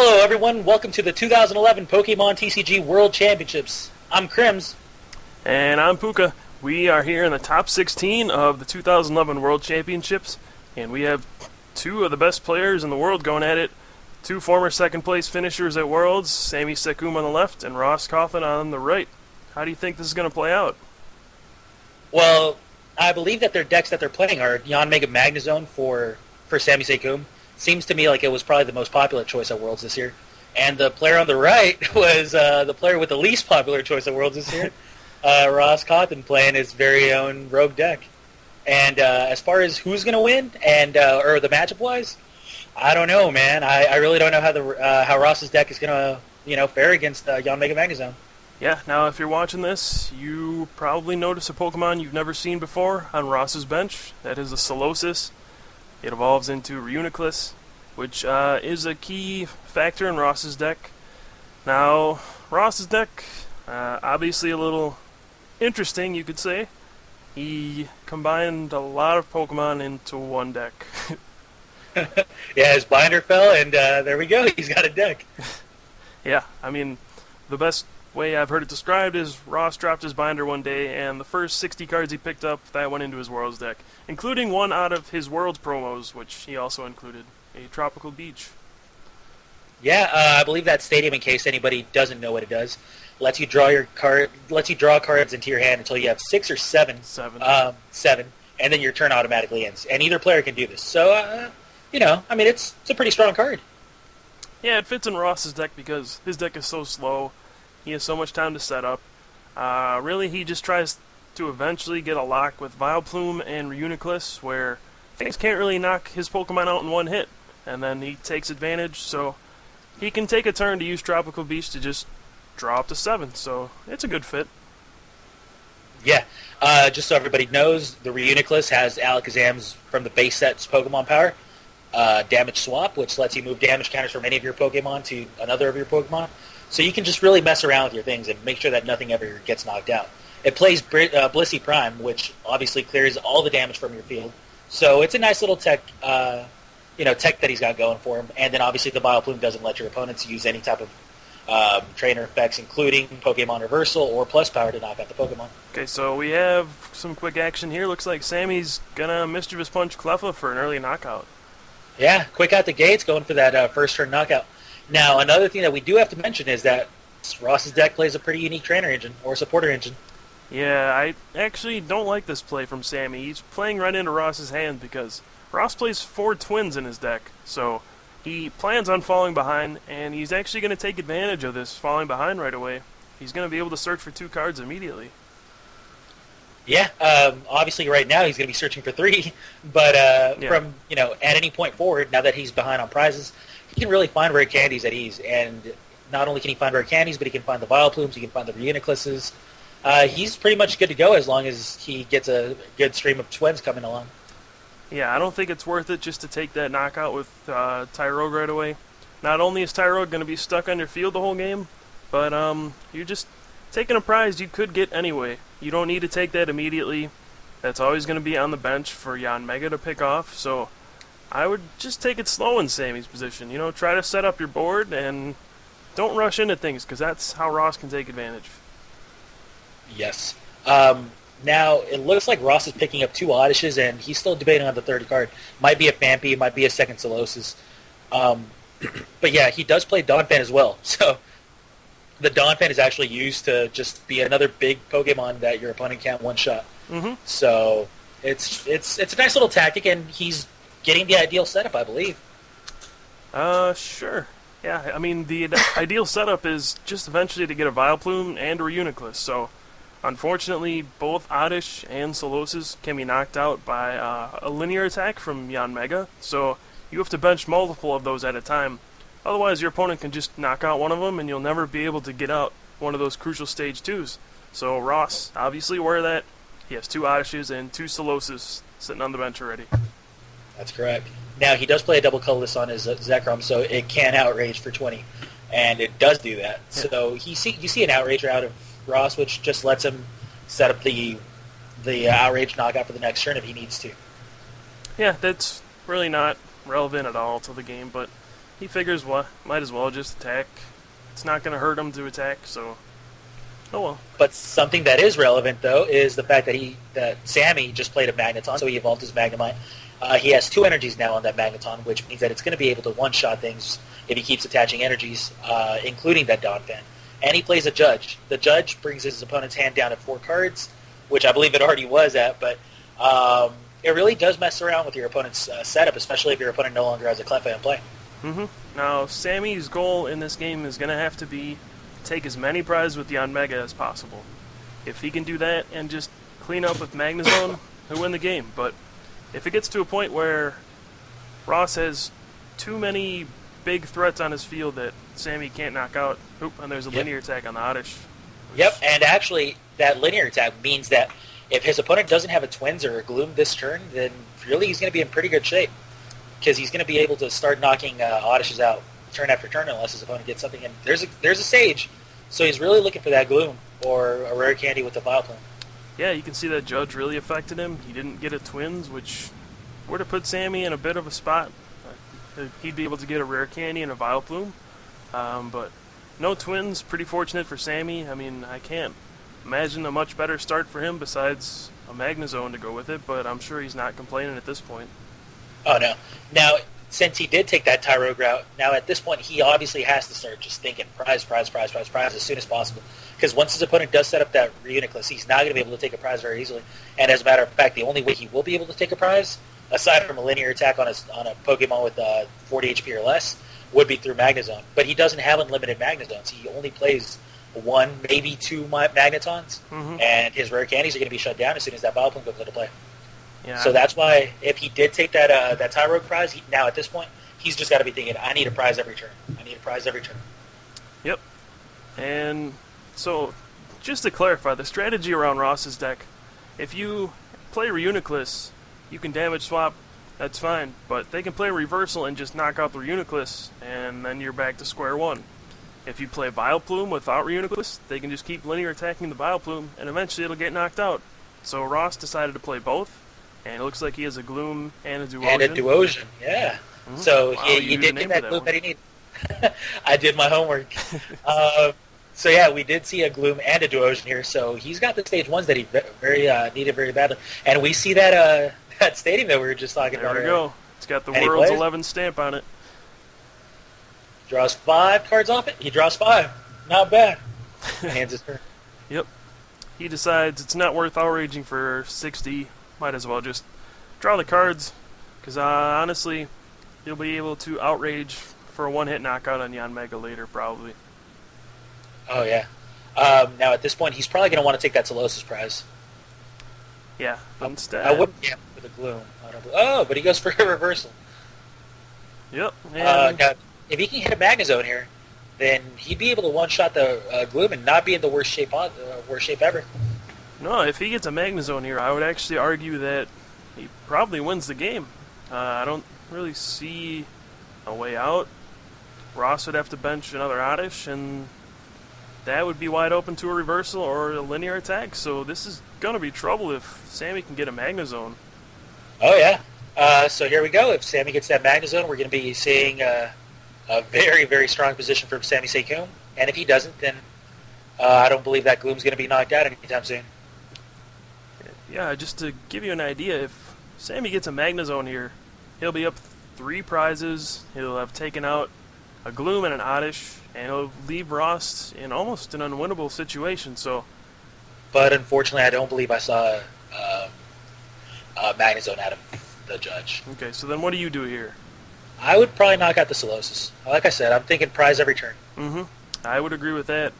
Hello everyone, welcome to the 2011 Pokemon TCG World Championships. I'm Crims. And I'm Pooka. We are here in the top 16 of the 2011 World Championships, and we have two of the best players in the world going at it. Two former second place finishers at Worlds, Sami Sekkoum on the left and Cawthon on the right. How do you think this is going to play out? Well, I believe that their decks that they're playing are Yon Mega Magnezone for Sami Sekkoum. Seems to me like it was probably the most popular choice at Worlds this year. And the player on the right was the player with the least popular choice at Worlds this year, Cawthon, playing his very own rogue deck. And as far as who's going to win and or the matchup wise, I don't know, man. I really don't know how Ross's deck is going to fare against Yon Mega Magnezone. Yeah, now if you're watching this, you probably notice a Pokemon you've never seen before on Ross's bench. That is a Solosis. It evolves into Reuniclus, which is a key factor in Ross's deck. Now, Ross's deck, obviously a little interesting, you could say. He combined a lot of Pokemon into one deck. Yeah, his binder fell, and there we go. He's got a deck. Yeah, I mean, the best way I've heard it described is Ross dropped his binder one day, and the first 60 cards he picked up, that went into his Worlds deck, including one out of his Worlds promos, which he also included, a Tropical Beach. Yeah, I believe that stadium, in case anybody doesn't know what it does, lets you draw cards into your hand until you have 6 or 7. 7. 7, and then your turn automatically ends. And either player can do this. So, it's a pretty strong card. Yeah, it fits in Ross's deck because his deck is so slow. He has so much time to set up. Really, he just tries to eventually get a lock with Vileplume and Reuniclus, where things can't really knock his Pokemon out in one hit. And then he takes advantage, so he can take a turn to use Tropical Beach to just draw up to 7. So it's a good fit. Yeah. Just so everybody knows, the Reuniclus has Alakazam's from the base set's Pokemon power. Damage swap, which lets you move damage counters from any of your Pokemon to another of your Pokemon. So you can just really mess around with your things and make sure that nothing ever gets knocked out. It plays Blissey Prime, which obviously clears all the damage from your field. So it's a nice little tech that he's got going for him. And then obviously the Vileplume doesn't let your opponents use any type of trainer effects, including Pokemon Reversal or Plus Power to knock out the Pokemon. Okay, so we have some quick action here. Looks like Sammy's gonna Mischievous Punch Cleffa for an early knockout. Yeah, quick out the gates, going for that first turn knockout. Now, another thing that we do have to mention is that Ross's deck plays a pretty unique trainer engine, or supporter engine. Yeah, I actually don't like this play from Sami. He's playing right into Ross's hand because Ross plays 4 twins in his deck, so he plans on falling behind, and he's actually going to take advantage of this falling behind right away. He's going to be able to search for 2 cards immediately. Yeah, obviously right now he's going to be searching for 3, but from, at any point forward, now that he's behind on prizes, he can really find rare candies at ease, and not only can he find rare candies, but he can find the Vileplumes, he can find the Reunicluses. He's pretty much good to go as long as he gets a good stream of twins coming along. Yeah, I don't think it's worth it just to take that knockout with Tyrogue right away. Not only is Tyrogue going to be stuck on your field the whole game, but you're just taking a prize you could get anyway. You don't need to take that immediately. That's always going to be on the bench for Yon Mega to pick off, so I would just take it slow in Sammy's position. Try to set up your board and don't rush into things because that's how Ross can take advantage. Yes. Now, it looks like Ross is picking up 2 Oddishes, and he's still debating on the third card. Might be a Phanpy, might be a second Solosis. But yeah, he does play Donphan as well. So the Donphan is actually used to just be another big Pokemon that your opponent can't one-shot. Mm-hmm. So it's a nice little tactic, and he's getting the ideal setup, I believe. Sure. Yeah, I mean, the ideal setup is just eventually to get a Vileplume and a Reuniclus, so unfortunately, both Oddish and Solosis can be knocked out by a linear attack from Yon Mega, so you have to bench multiple of those at a time. Otherwise, your opponent can just knock out one of them, and you'll never be able to get out one of those crucial stage 2s. So Ross, obviously aware of that. He has 2 Oddishes and 2 Solosis sitting on the bench already. That's correct. Now, he does play a double colorless on his Zekrom, so it can outrage for 20, and it does do that. Yeah. So you see an outrage out of Ross, which just lets him set up the outrage knockout for the next turn if he needs to. Yeah, that's really not relevant at all to the game, but he figures what might as well just attack. It's not going to hurt him to attack, so oh well. But something that is relevant, though, is the fact that Sami just played a Magneton, so he evolved his Magnemite. He has 2 energies now on that Magneton, which means that it's going to be able to one-shot things if he keeps attaching energies, including that Donphan. And he plays a Judge. The Judge brings his opponent's hand down to 4 cards, which I believe it already was at, but it really does mess around with your opponent's setup, especially if your opponent no longer has a Cleffa in play. Mm-hmm. Now, Sami's goal in this game is going to have to be take as many prizes with the Mega as possible. If he can do that and just clean up with Magnezone, he'll win the game. But if it gets to a point where Ross has too many big threats on his field that Sami can't knock out, and there's a linear attack on the Oddish. Yep, and actually, that linear attack means that if his opponent doesn't have a Twins or a Gloom this turn, then really he's going to be in pretty good shape. Because he's going to be able to start knocking Oddishes out turn after turn unless his opponent gets something in. There's a Sage, so he's really looking for that Gloom or a rare candy with the Vileplume. Yeah, you can see that Judge really affected him. He didn't get a Twins, which would have put Sami in a bit of a spot. He'd be able to get a rare candy and a Vileplume. But no Twins, pretty fortunate for Sami. I mean, I can't imagine a much better start for him besides a Magnezone to go with it, but I'm sure he's not complaining at this point. Oh, no. Now, since he did take that Tyrogue route, now at this point he obviously has to start just thinking prize as soon as possible. Because once his opponent does set up that Reuniclus, he's not going to be able to take a prize very easily. And as a matter of fact, the only way he will be able to take a prize, aside from a linear attack on a Pokemon with 40 HP or less, would be through Magnezone. But he doesn't have unlimited Magnezones. He only plays 1, maybe 2 Magnetons, and his rare candies are going to be shut down as soon as that Vileplume goes into play. Yeah. So that's why if he did take that Tyrogue prize, now at this point, he's just got to be thinking, I need a prize every turn. Yep. And so, just to clarify, the strategy around Ross's deck, if you play Reuniclus, you can damage swap, that's fine, but they can play Reversal and just knock out the Reuniclus, and then you're back to square one. If you play Vileplume without Reuniclus, they can just keep linear attacking the Vileplume, and eventually it'll get knocked out. So Ross decided to play both, and it looks like he has a Gloom and a Duosion. Yeah. Mm-hmm. So wow, he did get that Gloom that he needed. I did my homework. So yeah, we did see a Gloom and a Duosion here, so he's got the stage 1s that he needed very badly. And we see that that stadium that we were just talking about. There we go. It's got the World's 11 stamp on it. Draws 5 cards off it. He draws 5. Not bad. Hands his turn. Yep. He decides it's not worth outraging for 60. Might as well just draw the cards, because honestly, he'll be able to outrage for a one-hit knockout on Yanmega later, probably. Oh, yeah. Now, at this point, he's probably going to want to take that Solosis prize. Yeah, instead. I wouldn't gamble for the Gloom. But he goes for a Reversal. Yep. Now, if he can hit a Magnezone here, then he'd be able to one-shot the Gloom and not be in the worst shape ever. No, if he gets a Magnezone here, I would actually argue that he probably wins the game. I don't really see a way out. Ross would have to bench another Oddish, and that would be wide open to a Reversal or a linear attack. So this is going to be trouble if Sami can get a Magnezone. Oh, yeah. So here we go. If Sami gets that Magnezone, we're going to be seeing a very, very strong position for Sami Sekkoum. And if he doesn't, then I don't believe that Gloom's going to be knocked out anytime soon. Yeah, just to give you an idea, if Sami gets a Magnezone here, he'll be up 3 prizes, he'll have taken out a Gloom and an Oddish, and he'll leave Ross in almost an unwinnable situation, so... But unfortunately, I don't believe I saw a Magnezone out of the Judge. Okay, so then what do you do here? I would probably knock out the Solosis. Like I said, I'm thinking prize every turn. I would agree with that.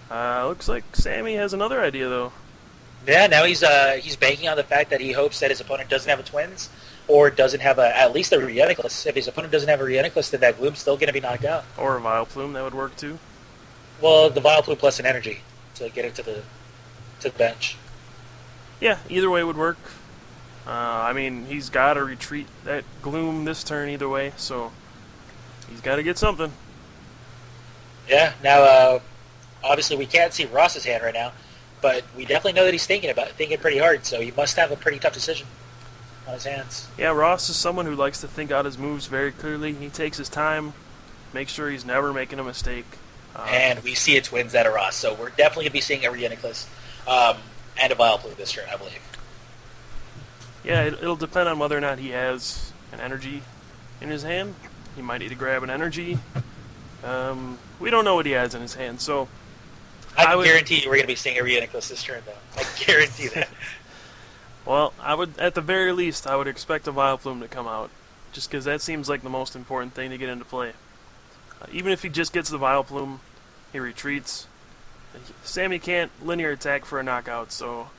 Looks like Sami has another idea, though. Yeah, now he's banking on the fact that he hopes that his opponent doesn't have a Twins or doesn't have at least a Reuniclus. If his opponent doesn't have a Reuniclus, then that Gloom's still going to be knocked out. Or a Vileplume, that would work too. Well, the Vileplume plus an energy to get it to the bench. Yeah, either way would work. I mean, he's got to retreat that Gloom this turn either way, so he's got to get something. Yeah, now, obviously we can't see Ross's hand right now, but we definitely know that he's thinking pretty hard, so he must have a pretty tough decision on his hands. Yeah, Ross is someone who likes to think out his moves very clearly. He takes his time. make sure he's never making a mistake. And we see a Twins at a Ross, so we're definitely going to be seeing a Reuniclus and a Vileplume this turn, I believe. Yeah, it'll depend on whether or not he has an energy in his hand. He might need to grab an energy. We don't know what he has in his hand, so... I can guarantee you we're going to be seeing a Reuniclus this turn, though. I guarantee that. Well, at the very least, I would expect a Vileplume to come out, just because that seems like the most important thing to get into play. Even if he just gets the Vileplume, he retreats. Sami can't linear attack for a knockout, so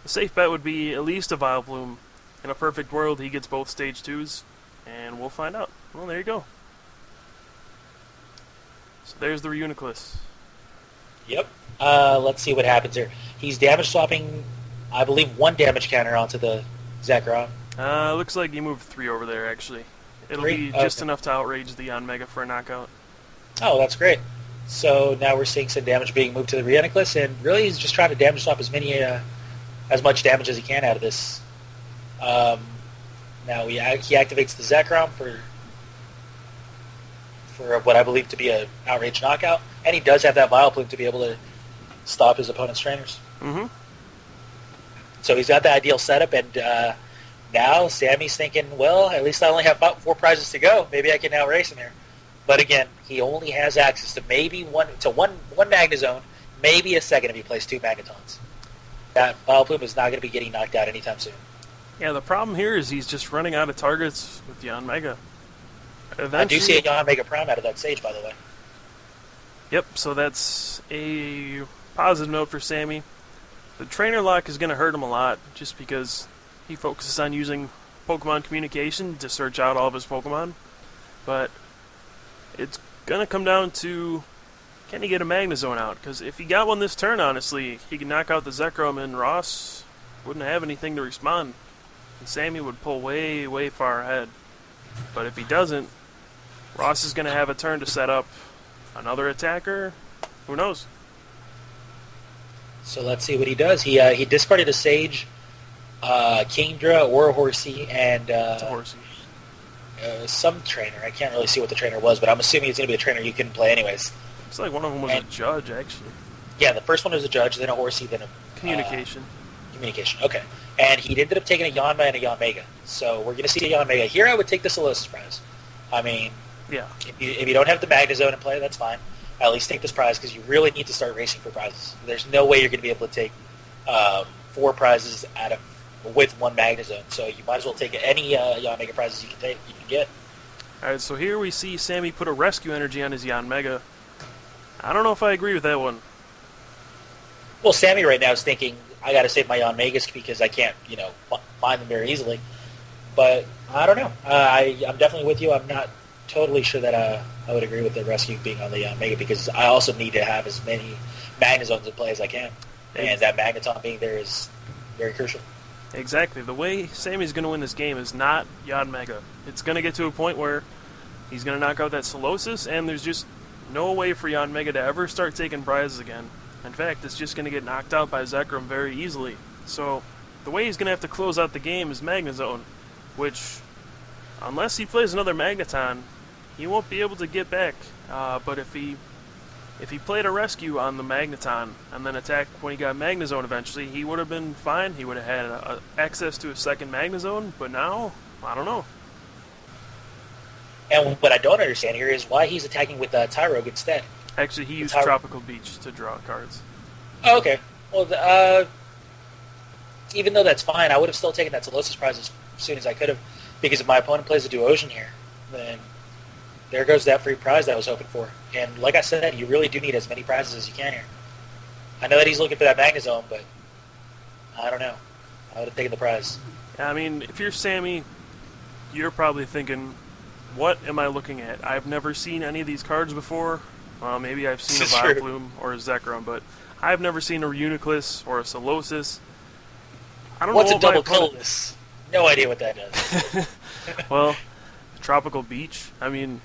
a safe bet would be at least a Vileplume. In a perfect world, he gets both stage 2s, and we'll find out. Well, there you go. So there's the Reuniclus. Yep. Let's see what happens here. He's damage swapping, I believe, 1 damage counter onto the Zekrom. Looks like you moved 3 over there, actually. It'll 3? be just enough to outrage the Yanmega for a knockout. Oh, that's great. So now we're seeing some damage being moved to the Reuniclus, and really he's just trying to damage swap as much damage as he can out of this. Now he activates the Zekrom for what I believe to be an outrage knockout, and he does have that Vileplume to be able to stop his opponent's trainers. Mm-hmm. So he's got the ideal setup, and now Sami's thinking, well, at least I only have about 4 prizes to go. Maybe I can outrace him here. But again, he only has access to maybe one Magnezone, maybe a second if he plays 2 Magnetons. That Vileplume is not going to be getting knocked out anytime soon. Yeah, the problem here is he's just running out of targets with Yanmega. I do see a Yanmega Prime out of that stage, by the way. Yep, so that's a positive note for Sami. The trainer lock is going to hurt him a lot, just because he focuses on using Pokemon communication to search out all of his Pokemon. But it's going to come down to, can he get a Magnezone out? Because if he got one this turn, honestly, he could knock out the Zekrom, and Ross wouldn't have anything to respond. And Sami would pull way, way far ahead. But if he doesn't, Ross is going to have a turn to set up another attacker. Who knows? So let's see what he does. He discarded a Sage, Kingdra, or a Horsey, and It's a Horsey. Some trainer. I can't really see what the trainer was, but I'm assuming it's going to be a trainer you can play anyways. Looks like one of them was a judge, actually. Yeah, the first one was a judge, then a Horsey, then a... Communication. Communication, okay. And he ended up taking a Yanma and a Yanmega. So we're going to see a Yanmega. Here I would take the Solosis prize. I mean, Yeah. if you don't have the Magnezone in play, that's fine. At least take this prize because you really need to start racing for prizes. There's no way you're going to be able to take 4 prizes with 1 Magnezone. So you might as well take any Yanmega prizes you can get. Alright, so here we see Sami put a rescue energy on his Yanmega. I don't know if I agree with that one. Well, Sami right now is thinking, I got to save my Yanmegas because I can't, find them very easily. But I don't know. I'm definitely with you. I'm not totally sure that I would agree with the rescue being on the Yanmega because I also need to have as many Magnezones in play as I can. And that Magneton being there is very crucial. Exactly. The way Sami's going to win this game is not Yanmega. It's going to get to a point where he's going to knock out that Solosis, and there's just no way for Yanmega to ever start taking prizes again. In fact, it's just going to get knocked out by Zekrom very easily. So the way he's going to have to close out the game is Magnezone, which, unless he plays another Magneton, he won't be able to get back. But if he played a rescue on the Magneton and then attacked when he got Magnezone eventually, he would have been fine. He would have had access to a second Magnezone, but now, I don't know. And what I don't understand here is why he's attacking with Tyrogue instead. Actually, he used Tropical Beach to draw cards. Oh, okay. Well, even though that's fine, I would have still taken that Solosis prize as soon as I could have, because if my opponent plays a Duosion here, then there goes that free prize that I was hoping for. And like I said, you really do need as many prizes as you can here. I know that he's looking for that Magnezone, but I don't know. I would have taken the prize. I mean, if you're Sami, you're probably thinking, what am I looking at? I've never seen any of these cards before. Well, maybe I've seen a Vileplume or a Zekrom, but I've never seen a Reuniclus or a Solosis. I don't What's know a double colorless? No idea what that does. Well, Tropical Beach. I mean,